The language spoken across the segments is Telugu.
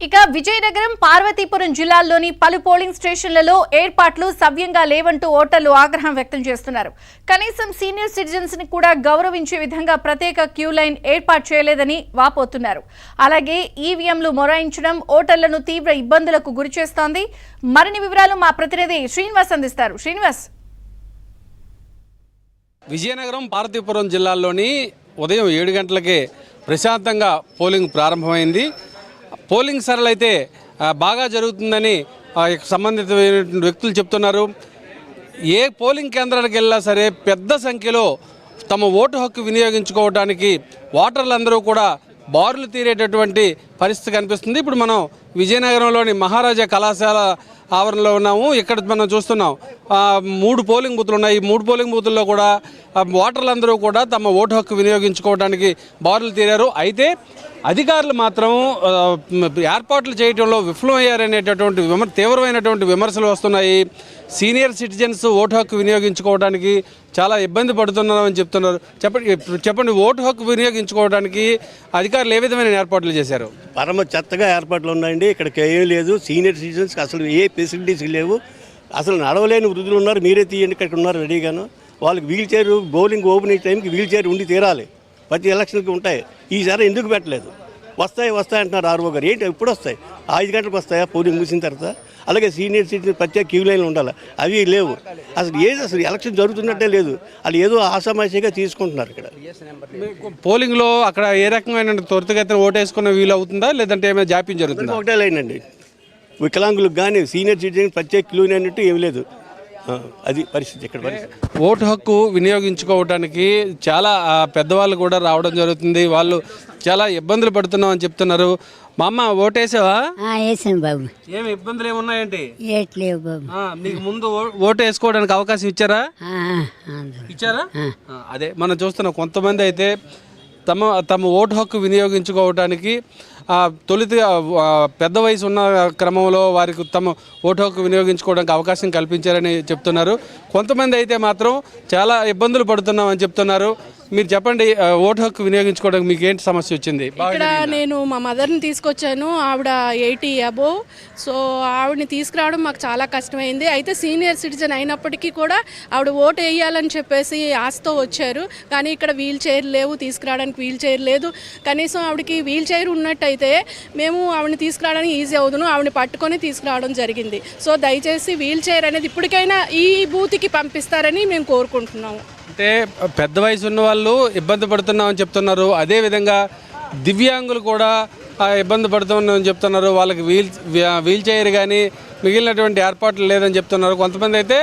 ఇక విజయనగరం, పార్వతీపురం జిల్లాల్లోని పలు పోలింగ్ స్టేషన్లలో ఏర్పాట్లు సవ్యంగా లేవంటూ ఓటర్లు ఆగ్రహం వ్యక్తం చేస్తున్నారు. కనీసం సీనియర్ సిటిజన్స్ ని కూడా గౌరవించే విధంగా ప్రత్యేక క్యూ లైన్ ఏర్పాటు చేయలేదని వాపోతున్నారు. అలాగే ఈవీఎంలు మొరాయించడం ఓటర్లను తీవ్ర ఇబ్బందులకు గురిచేస్తోంది. మరిన్ని వివరాలు మా ప్రతినిధి శ్రీనివాస్ అందిస్తారు. శ్రీనివాస్. విజయనగరం, పార్వతీపురం జిల్లాల్లోని ఉదయం 7 గంటలకే ప్రశాంతంగా పోలింగ్ ప్రారంభమైంది. పోలింగ్ సరళైతే బాగా జరుగుతుందని సంబంధిత వ్యక్తులు చెప్తున్నారు. ఏ పోలింగ్ కేంద్రానికి వెళ్ళినా సరే పెద్ద సంఖ్యలో తమ ఓటు హక్కు వినియోగించుకోవడానికి ఓటర్లందరూ కూడా బారులు తీరేటటువంటి పరిస్థితి కనిపిస్తుంది. ఇప్పుడు మనం విజయనగరంలోని మహారాజా కళాశాల ఆవరణలో ఉన్నాము. ఇక్కడ మనం చూస్తున్నాం 3 పోలింగ్ బూతులు ఉన్నాయి. ఈ 3 పోలింగ్ బూతుల్లో కూడా ఓటర్లందరూ కూడా తమ ఓటు హక్కు వినియోగించుకోవడానికి బారులు తీరారు. అయితే అధికారులు మాత్రం ఏర్పాట్లు చేయడంలో విఫలమయ్యారనేటటువంటి తీవ్రమైనటువంటి విమర్శలు వస్తున్నాయి. సీనియర్ సిటిజన్స్ ఓటు హక్కు వినియోగించుకోవడానికి చాలా ఇబ్బంది పడుతున్నారని చెప్తున్నారు. చెప్పండి, ఓటు హక్కు వినియోగించుకోవడానికి అధికారులు ఏ విధమైన ఏర్పాట్లు చేశారు? పరమ చెత్తగా ఏర్పాట్లు ఉన్నాయండి. ఇక్కడికి ఏం లేదు. సీనియర్ సిటిజన్స్కి అసలు ఏ ఫెసిలిటీస్ లేవు. అసలు నడవలేని వృద్ధులు ఉన్నారు. మీరే తీయండి, ఇక్కడ ఉన్నారు రెడీగాను. వాళ్ళకి వీల్ చైర్, బౌలింగ్ ఓపెన్ అయ్యే టైంకి వీల్ చైర్ ఉండి తీరాలి. ప్రతి ఎలక్షన్కి ఉంటాయి. ఈసారి ఎందుకు పెట్టలేదు? వస్తాయి అంటున్నారు ఆర్ఓ గారు. ఏంటి ఎప్పుడు వస్తాయి? 5 గంటలకు వస్తాయా పోలింగ్ ముగిసిన తర్వాత? అలాగే సీనియర్ సిటిజన్ ప్రత్యేక క్యూ లైన్లు ఉండాలి. అవి లేవు. అసలు ఎలక్షన్ జరుగుతున్నట్టే లేదు. వాళ్ళు ఏదో ఆషామాషిగా తీసుకుంటున్నారు. ఇక్కడ పోలింగ్లో అక్కడ ఏ రకమైన త్వరితగతిన ఓటు వేసుకున్న వీలు అవుతుందా, లేదంటే ఏమైనా జాప్యం జరుగుతుందా? ఒకటే లైన్ అండి. వికలాంగులకు కానీ సీనియర్ సిటిజన్ ప్రత్యేక క్యూ లైన్ అన్నట్టు ఏమి లేదు. అది పరిస్థితి ఇక్కడ. ఓటు హక్కు వినియోగించుకోవడానికి చాలా పెద్దవాళ్ళు కూడా రావడం జరుగుతుంది. వాళ్ళు చాలా ఇబ్బందులు పడుతున్నాం అని చెప్తున్నారు. మా అమ్మ ఓటేసావా? వేసాను బాబు. ఏమి ఇబ్బందులు ఏమున్నాయంటే? ఏట్లేవు బాబు. నీకు ముందు ఓటు వేసుకోవడానికి అవకాశం ఇచ్చారా? అదే మనం చూస్తున్నాం. కొంతమంది అయితే తమ ఓటు హక్కు వినియోగించుకోవడానికి తొలిత పెద్ద వయసు ఉన్న క్రమంలో వారికి తమ ఓటు హక్కు వినియోగించుకోవడానికి అవకాశం కల్పించారని చెప్తున్నారు. కొంతమంది అయితే మాత్రం చాలా ఇబ్బందులు పడుతున్నామని చెప్తున్నారు. మీరు చెప్పండి, ఓటు హక్కు వినియోగించుకోవడానికి మీకు ఏంటి సమస్య వచ్చింది? ఇక్కడ నేను మా మదర్ని తీసుకొచ్చాను. ఆవిడ 80 అబోవ్. సో ఆవిడని తీసుకురావడం మాకు చాలా కష్టమైంది. అయితే సీనియర్ సిటిజన్ అయినప్పటికీ కూడా ఆవిడ ఓటు వేయాలని చెప్పేసి ఆశతో వచ్చారు. కానీ ఇక్కడ వీల్ చైర్ లేవు, తీసుకురావడానికి వీల్ చైర్ లేదు. కనీసం ఆవిడకి వీల్ చైర్ ఉన్నట్టయితే మేము ఆవిడని తీసుకురావడానికి ఈజీ అవుతును. ఆవిడని పట్టుకొని తీసుకురావడం జరిగింది. సో దయచేసి వీల్ చైర్ అనేది ఇప్పటికైనా ఈ బూత్కి పంపిస్తారని మేము కోరుకుంటున్నాము. అంటే పెద్ద వయసు ఉన్న వాళ్ళు ఇబ్బంది పడుతున్నామని చెప్తున్నారు. అదేవిధంగా దివ్యాంగులు కూడా ఇబ్బంది పడుతున్నామని చెప్తున్నారు. వాళ్ళకి వీల్ చైర్ కానీ మిగిలినటువంటి ఏర్పాట్లు లేదని చెప్తున్నారు. కొంతమంది అయితే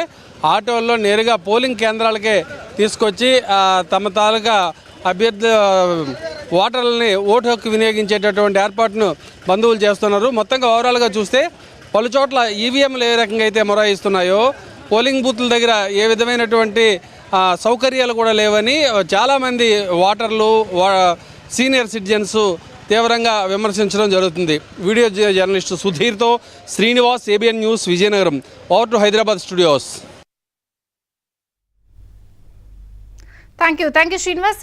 ఆటోల్లో నేరుగా పోలింగ్ కేంద్రాలకే తీసుకొచ్చి తమ తాలూకా అభ్యర్థి ఓటర్లని ఓటు హక్కు వినియోగించేటటువంటి ఏర్పాటును బంధువులు చేస్తున్నారు. మొత్తంగా ఓవరాల్గా చూస్తే పలు చోట్ల ఈవీఎంలు ఏ రకంగా అయితే మొరాయిస్తున్నాయో పోలింగ్ బూత్ల దగ్గర ఏ విధమైనటువంటి సౌకర్యాలు కూడా లేవని చాలామంది ఓటర్లు, సీనియర్ సిటిజన్స్ తీవ్రంగా విమర్శించడం జరుగుతుంది. వీడియో జర్నలిస్టు సుధీర్తో Srinivas, ABN news, Vizianagaram. Over to Hyderabad studios. Thank you Srinivas.